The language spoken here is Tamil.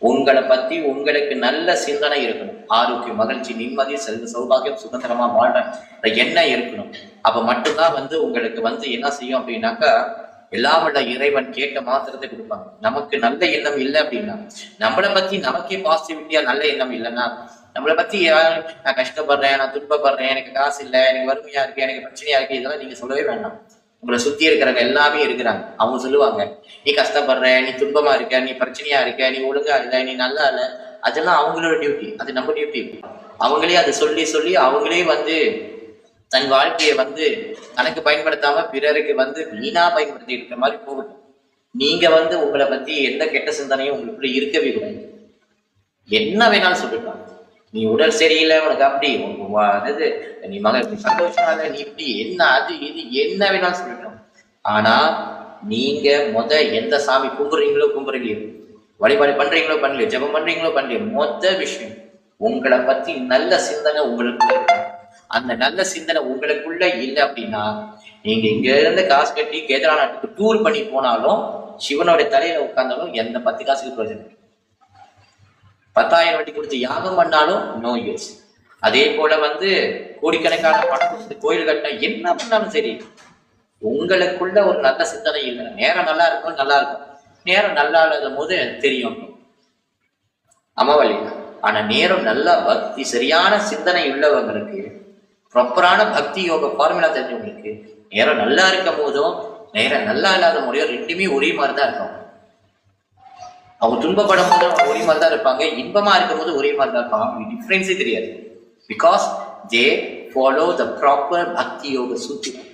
உங்களை பத்தி உங்களுக்கு நல்ல சிந்தனை இருக்கணும். ஆரோக்கியம், மகிழ்ச்சி, நிம்மதி, செல்வ சௌபாகியம், சுதந்திரமா வாழ்றேன் எண்ணம் இருக்கணும். அப்ப மட்டும்தான் உங்களுக்கு என்ன செய்யும் அப்படின்னாக்கா, எல்லாம் உள்ள இறைவன் கேட்ட மாத்திரத்தை கொடுப்பாங்க. நமக்கு நல்ல எண்ணம் இல்லை அப்படின்னா, நம்மளை பத்தி நமக்கே பாசிட்டிவிட்டியா நல்ல எண்ணம் இல்லைன்னா, நம்மளை பத்தி நான் கஷ்டப்படுறேன், நான் துன்பப்படுறேன், எனக்கு காசு இல்லை, எனக்கு வறுமையா இருக்கு, எனக்கு பிரச்சனையா இருக்கு, இதெல்லாம் நீங்க சொல்லவே வேண்டாம். உங்களை சுத்தி இருக்கிறவங்க எல்லாமே இருக்கிறாங்க. அவங்க சொல்லுவாங்க, நீ கஷ்டப்படுற, நீ துன்பமா இருக்க, நீ பிரச்சனையா இருக்க, நீ ஒழுங்கா இல்லை, நீ நல்லா இல்லை. அதெல்லாம் அவங்களோட டியூட்டி, அது நம்ம டியூட்டி. அவங்களே அதை சொல்லி சொல்லி அவங்களே தன் வாழ்க்கையை தனக்கு பயன்படுத்தாம பிறருக்கு வீணா பயன்படுத்தி இருக்கிற மாதிரி போகட்டும். நீங்க உங்களை பத்தி எந்த கெட்ட சிந்தனையும் உங்களுக்குள்ள இருக்கவே கூடாது. என்ன வேணாலும் சொல்லிட்டாங்க. நீ உடல் சரியில்லை, உனக்கு அப்படி நீ சந்தோஷமா இல்லை, நீ இப்படி என்ன அது இது என்ன வேணாலும் சொல்லிட்டோம். ஆனா நீங்க எந்த சாமி கும்பிடுறீங்களோ வழிபாடு பண்றீங்களோ பண்ணலையோ, ஜெபம் பண்றீங்களோ பண்ணலையோ, விஷயம் உங்களை பத்தி நல்ல சிந்தனை உங்களுக்குள்ள இருக்கும். அந்த நல்ல சிந்தனை உங்களுக்குள்ள இல்லை அப்படின்னா, நீங்க இங்க இருந்து காசு கட்டி கேதார்நாத்துக்கு டூர் பண்ணி போனாலும், சிவனுடைய தலையில உட்கார்ந்தாலும் எந்த 10 காசுக்கு பிரயோஜனம். 10,000 வட்டி கொடுத்து யாகம் பண்ணாலும் நோ யூஸ். அதே போல கோடிக்கணக்கான பணம் கொடுத்து கோயில் கட்ட என்ன பண்ணாலும் சரி, உங்களுக்குள்ள ஒரு நல்ல சிந்தனை இல்லை. நேரம் நல்லா இருக்கும், நேரம் நல்லா இல்லாத போது தெரியும் அமவழி. ஆனா நேரம் நல்லா பக்தி சரியான சிந்தனை உள்ளவங்களுக்கு, ப்ராப்பரான பக்தி யோக ஃபார்முலா தெரிஞ்சவங்களுக்கு, நேரம் நல்லா இருக்கும் போதும் நேரம் நல்லா இல்லாத முறையோ ரெண்டுமே ஒரே மாதிரிதான் இருக்கும். அவங்க துன்பப்படும் போது அவங்க ஒரே மாதிரி தான் இருப்பாங்க, இன்பமா இருக்கும் போது ஒரே மாதிரி தான் இருப்பாங்க. டிஃபரன்ஸே தெரியாது. Because they follow the proper பக்தி யோக சூத்திரம்.